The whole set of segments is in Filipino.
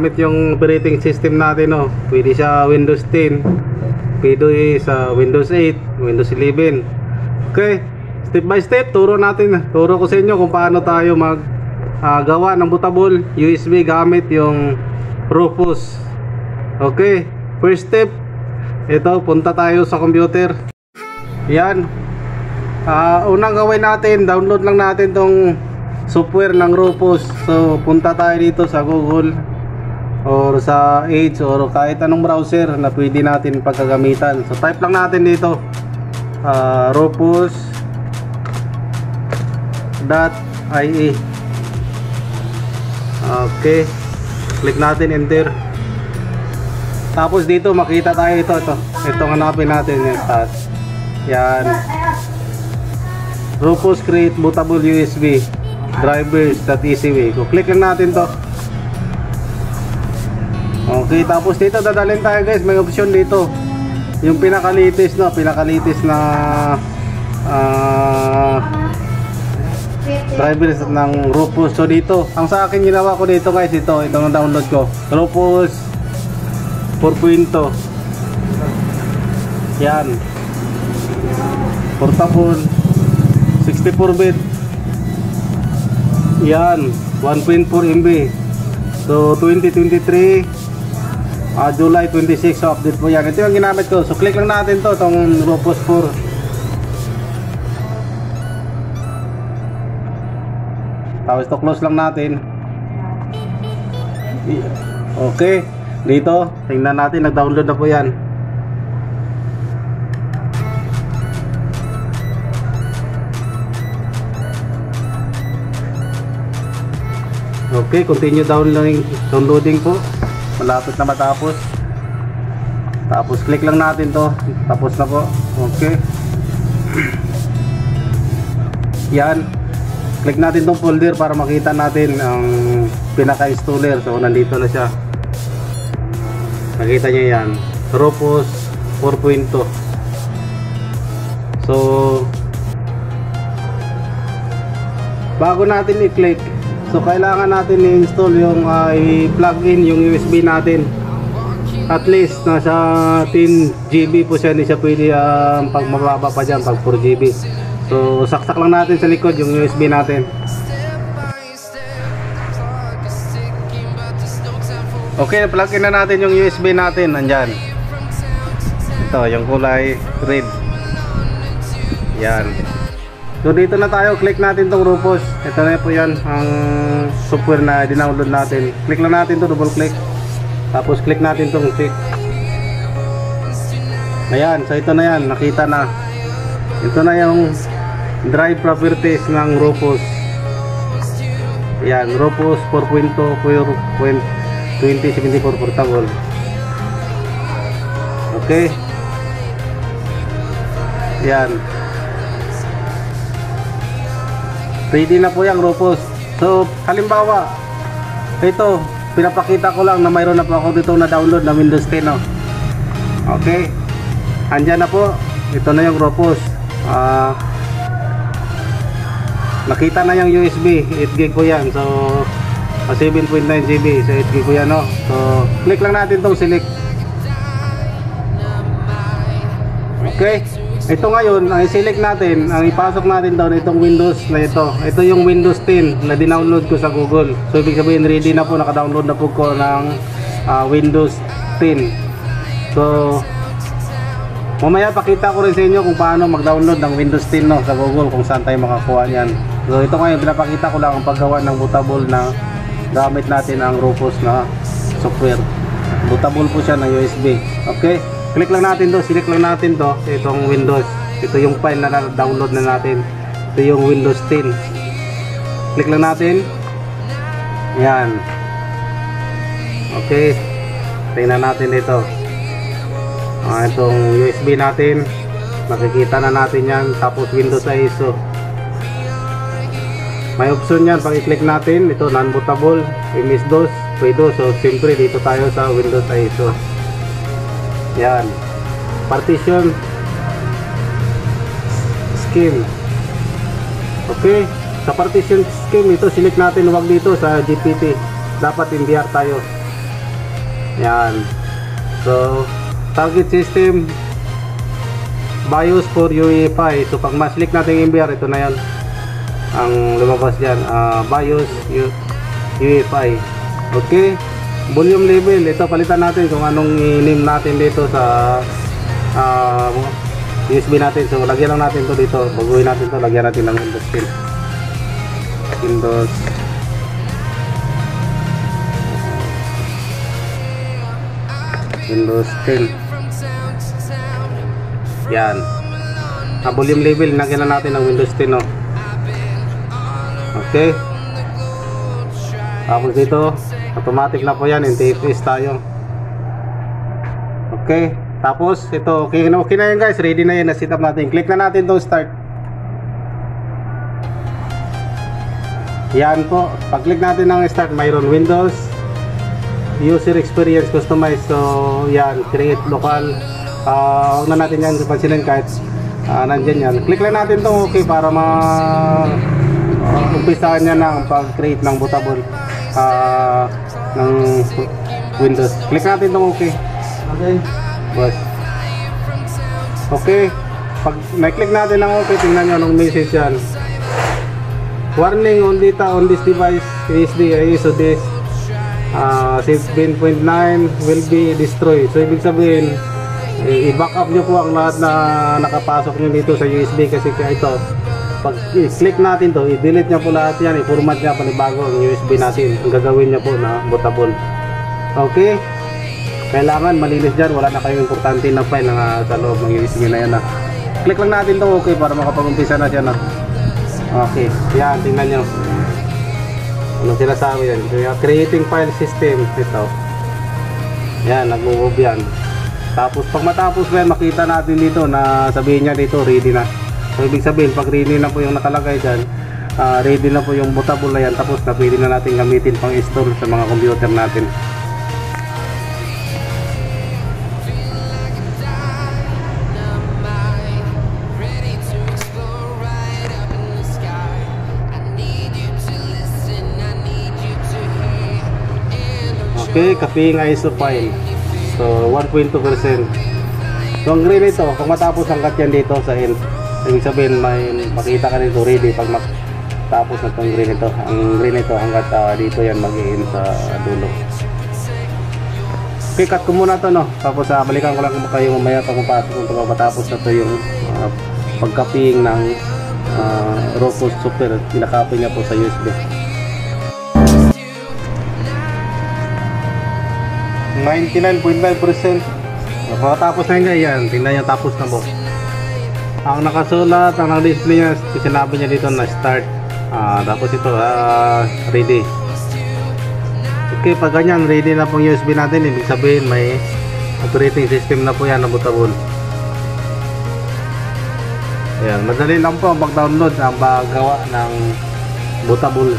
gamit yung operating system natin, no. Pwede siya Windows 10, pwede sa Windows 8, Windows 11. Okay, step by step turo ko sa inyo kung paano tayo mag gawa ng bootable USB gamit yung Rufus. Okay, first step, ito, punta tayo sa computer. Yan, unang gawin natin, download lang natin tong software ng Rufus. So punta tayo dito sa Google or sa Edge or kahit anong browser na pwede natin pagkagamitan. So type lang natin dito rufus.ie. Okay, click natin enter. Tapos dito makita tayo ito hanapin natin yung tab. Yan, Rufus create bootable USB drivers.easyway. So click lang natin to. Okay, tapos dito dadalhin tayo guys, may option dito yung pinakalitis na drivers ng Rufus. So dito, ang sa akin ginawa ko dito guys, ito na download ko, Rufus 4.0. Yan, portable 64-bit. Yan, 1.4 MB. So 2023 July 26, so update po yan. Ito yung ginamit ko. So click lang natin to, itong Rufus 4. Tapos to close lang natin. Okay, dito tingnan natin, nag-download na po yan. Okay, continue downloading po. Malapit na matapos. Tapos click lang natin to. Tapos na po. Okay. Yan. Click natin tong folder para makita natin ang pinaka-installer. So nandito na siya. Nakita niyo yan, Rufus 4.0. So bago natin i-click, so kailangan natin i-install yung i-plug in yung USB natin. At least nasa 10 GB po siya, hindi siya pwede pag mababa pa dyan, pag 4 GB. So saksak lang natin sa likod yung USB natin. Okay, plug in na natin yung USB natin. Nandyan, ito yung kulay red. Yan. So dito na tayo, click natin tong Rufus. Ito na po yan, ang software na dinownload natin. Click lang natin to, double click. Tapos click natin tong check. Ayan, so ito na yan, nakita na. Ito na yung drive properties ng Rufus. Ayan, Rufus 4.0 2074 portable. Okay. Ayan, ready na po yung Rufus. So halimbawa, ito pinapakita ko lang na mayroon na po ako dito na download na Windows 10, no? Okay, andyan na po. Ito na yung Rufus. Nakita na yung USB, 8GB ko yan. So 7.9 GB, so 8GB ko yan, no? So click lang natin itong select. Okay, ito ngayon, ang i-select natin, ang ipasok natin doon itong Windows na ito. Ito yung Windows 10 na dinownload ko sa Google. So ibig sabihin ready na po, naka-download na po ko ng Windows 10. So mamaya pakita ko rin sa inyo kung paano mag-download ng Windows 10, no, sa Google, kung saan tayo makakuha yan. So ito ngayon, pinapakita ko lang ang paggawa ng bootable na gamit natin ang Rufus na software. Bootable po siya ng USB. Okay, click lang natin to, select lang natin to, itong Windows. Ito yung file na download na natin. Ito yung Windows 10. Click lang natin. Yan. Okay, tingnan natin ito. Itong USB natin, makikita na natin yan. Tapos Windows ISO, may option yan. Pag i-click natin, ito non-bootable, MS-DOS, pwede. So siyempre dito tayo sa Windows ISO. Yan, partition scheme. Okay, sa partition scheme ito, select natin, huwag dito sa GPT, dapat MBR tayo. Yan. So, target system BIOS for UEFI. So, pag mas-click natin yung MBR, ito na yan ang lumabas dyan. BIOS UEFI. Okay. Volume level, ito palitan natin kung anong i-name natin dito sa USB natin. So, lagyan lang natin to dito. Baguhin natin to, lagyan natin ng Windows 10. Windows 10. Yan. Volume level, lagyan na natin ng Windows 10, no? Okay. Tapos dito, automatic na po yan, NTFS tayo. Okay. Tapos ito, okay na yan guys, ready na yan, na-set up natin. Click na natin itong start. Yan po, pag-click natin ng start, mayroon Windows User Experience Customize. So yan, create local. Huwag na natin yan pansinin kahit nandyan yan. Click lang natin itong okay para umpisahan niya ng pag-create ng bootable ng Windows. Click natin itong okay. Okay. Bus. Okay. Pag na-click natin ng okay, tingnan nyo anong message yan. Warning on data on this device SD ISO this 16.9 will be destroyed. So ibig sabihin i-backup nyo po ang lahat na nakapasok nyo dito sa USB, kasi ito pag i-click natin to, i-delete niya po lahat yan, i-format niya panibago ang USB natin. Ang gagawin niya po na bootable. Okay, kailangan malinis dyan, wala na kayong importante na file na sa loob ng USB na yan na. Click lang natin to okay para makapag-umpisa na siya na. Okay, yan, tingnan nyo anong sinasabi yan. Creating file system, ito yan, nag-move yan. Tapos pag matapos na yan, makita natin dito na sabihin niya dito ready na. So ibig sabihin pag ready na po yung nakalagay dyan, ready na po yung bootable na yan, tapos na pwede na natin gamitin pang install sa mga computer natin. Okay, copying ISO file. So 1.2%. So ang green ito, kung matapos hanggat yan dito sa end, ibig sabihin may makita ka nito ready pag matapos na itong green ito. Ang green ito hanggat dito yan mag-i-end sa dulo. Okay, cut ko muna ito, no? Tapos balikan ko lang kayo mamaya pag matapos na ito yung pag-copying ng Rufus software. Pinakopy niya po sa USB. 99.9%. Pagkatapos na yan, tingnan nyo tapos na po. Ang nakasulat, ang display niya, sinabi niya dito na start. Tapos ito, ready. Okay, pag ganyan, ready na pong USB natin, ibig sabihin may operating system na po yan na bootable. Ayan, madali lang po ang pag-download, ang paggawa ng bootable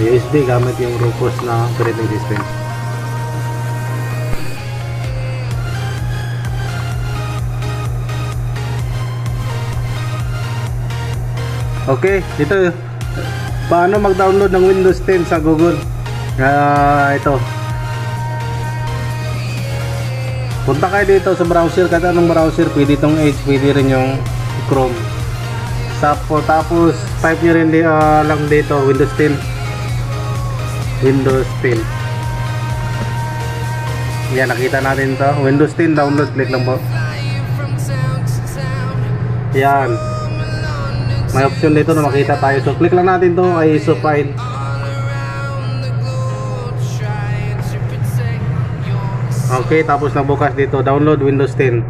USB gamit yung Rufus na operating system. Okay, dito paano mag-download ng Windows 10 sa Google. Ito. Punta kayo dito sa browser, kahit anong browser, pwede itong Edge, pwede rin yung Chrome. Tapos type nyo rin lang dito Windows 10. Windows 10. Yan, nakita natin to. Windows 10 download, click lang po. Yan. May option dito na makita tayo. So click lang natin to ISO file. Okay, tapos nabukas dito download Windows 10.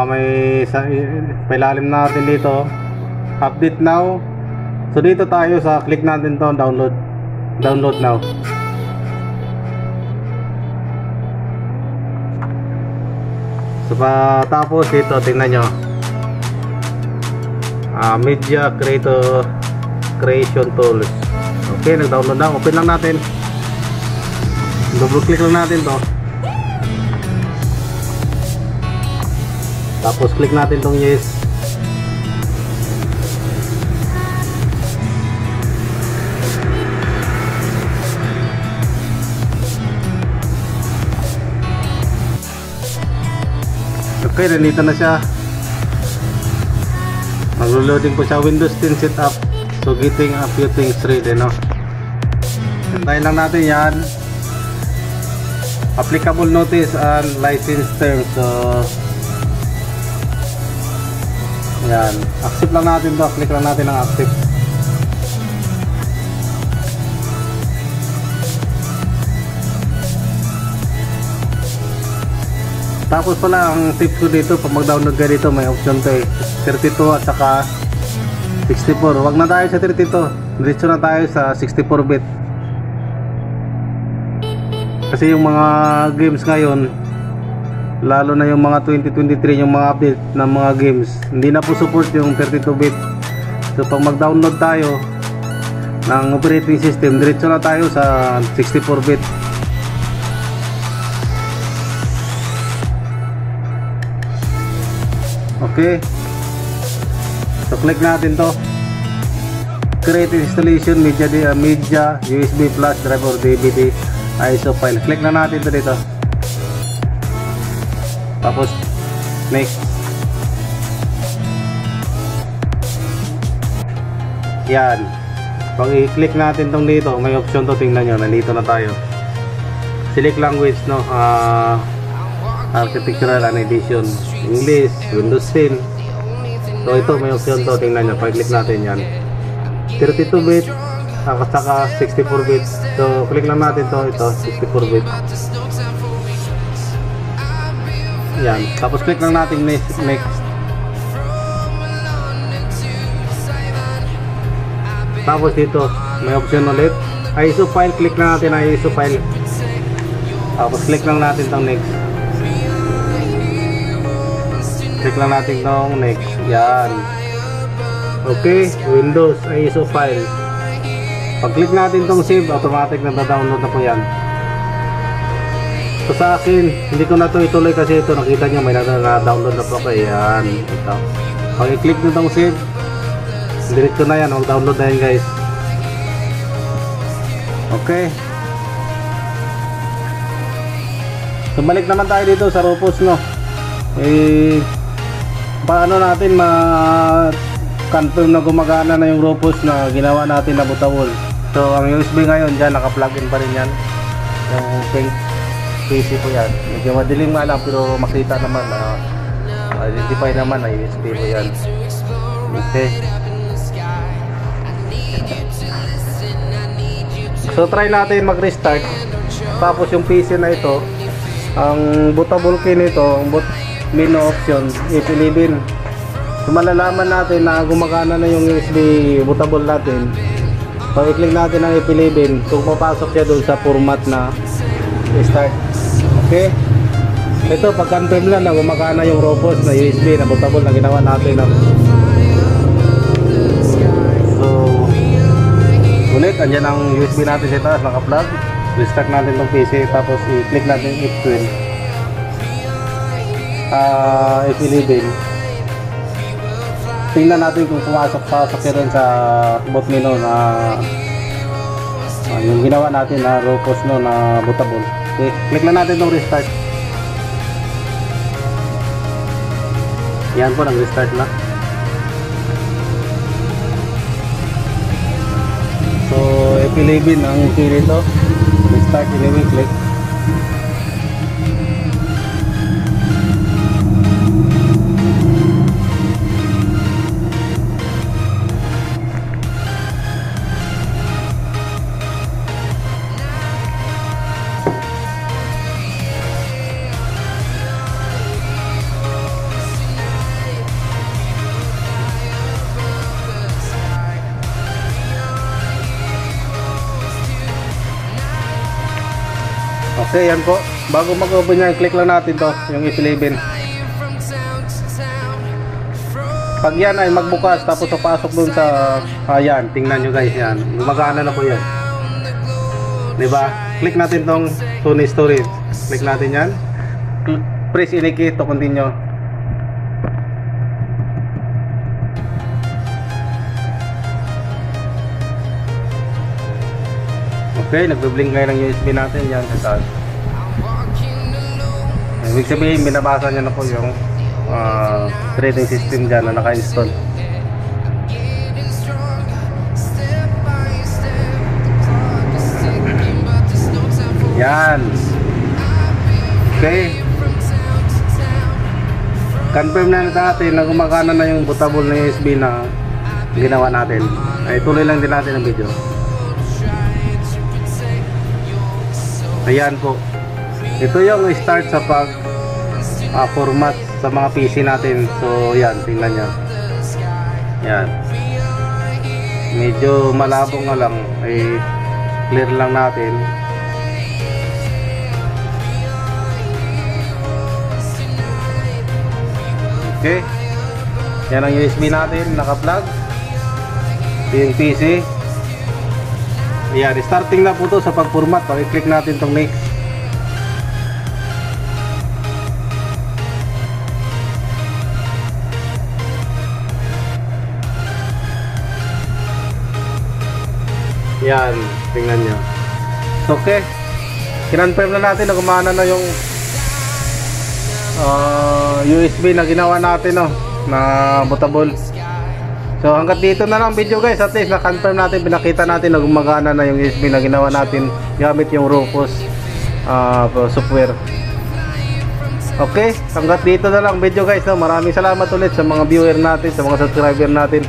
May pailalim natin dito update now. So dito tayo sa click natin to download now. So tapos dito tingnan nyo, media creation tools. Okay, nag-download na. Open lang natin. Double click lang natin to. Tapos click natin tong yes. Okay, nandito na siya. Maglo-loading po siya. Windows 10 setup. So getting a few things ready, no? Antayin lang natin yan. Applicable notice and license terms. So yan, accept lang natin to. Click lang natin ang accept. Tapos pala ang tips ko dito, pag mag-download ka dito may option to 32 at saka 64. Wag na tayo sa 32, diretso na tayo sa 64 bit. Kasi yung mga games ngayon, lalo na yung mga 2023, yung mga update ng mga games, hindi na po support yung 32 bit. So pag mag-download tayo ng operating system, diretso na tayo sa 64 bit. Okay, so click natin to, create installation media USB flash drive or DVD ISO file. Click na natin to dito, tapos next. Yan, pag i-click natin tong dito, may option to, tingnan nyo, nandito na tayo. Select language, no, architectural and edition, English, Windows 10. So ito may option to, tingnan nyo, pag click natin yan, 32 bit at saka 64 bit. So click lang natin to, ito 64 bit. Yan, tapos click lang natin next. Tapos dito may option ulit, ISO file. Click lang natin ang ISO file, tapos click lang natin tong next. Click lang natin tong next. Yan, okay, Windows ISO file. Pag click natin tong save, automatic na download na po yan. So sa akin, hindi ko na to ituloy kasi ito, nakita nyo may na-download na po. Okay, yan, ito. Pag i-click nyo tong save, diretso na yan, mag-download na yan guys. Okay, so balik naman tayo dito sa Rufus, no. Paano natin ma-confirm na gumagana na yung Rufus na ginawa natin na bootable? So ang USB ngayon dyan, naka-plug in pa rin yan, yung pink PC po yan. Medyo madilim nga lang pero makita naman na identify naman na USB po yan. Okay, so try natin mag-restart. Tapos yung PC na ito, ang bootable key nito, ang menu option, ipilibin. So malalaman natin na gumagana na yung USB bootable natin pag i-click natin ang ipilibin, kung papasok siya doon sa format na start. Okay, ito pag-confirm lang na gumagana yung Rufus na USB na bootable na ginawa natin, no? So ulit, andyan ang USB natin sa taas, naka-plug. Restart natin tong PC, tapos i-click natin F12, F11. Tingnan natin kung pumasok siya rin sa boot menu na yung ginawa natin na Rufus, no, na bootable. Okay, click lang natin tong restart. Yan po, nag-restart na. So F11 ang key nito. Restart anyway, click. Okay, yan po. Bago mag-open yan, click lang natin to, yung F11. Pag yan ay magbukas, tapos papasok dun sa ayan, tingnan nyo guys, yan, gumagana na po yan, diba? Click natin tong Sony storage, click natin yan, press any key to continue. Okay, nagbe-blink ngayon ng USB natin yan sa taas. Ibig sabihin, binabasa niya na po yung operating system dyan na naka-install. Yan. Okay. Confirm na natin na gumagana na yung bootable na USB na ginawa natin. Ay tuloy lang din natin ang video. Ayan po. Ito yung start sa pag format sa mga PC natin. So yan, tingnan nyo. Yan. Medyo malabo nga lang. Ay clear lang natin. Okay. Yan ang USB natin, naka-plug. Ito yung PC. Ayan, starting na po ito sa pag-format. Pag-click natin itong next. Yan, tingnan nyo. Okay. Kinonfirm na natin na gumana na yung USB na ginawa natin, no, na bootable. So hanggang dito na lang video guys. At least na-confirm natin, pinakita natin na gumagana na yung USB na ginawa natin gamit yung Rufus software. Okay, hanggang dito na lang video guys, no. Maraming salamat ulit sa mga viewer natin, sa mga subscriber natin.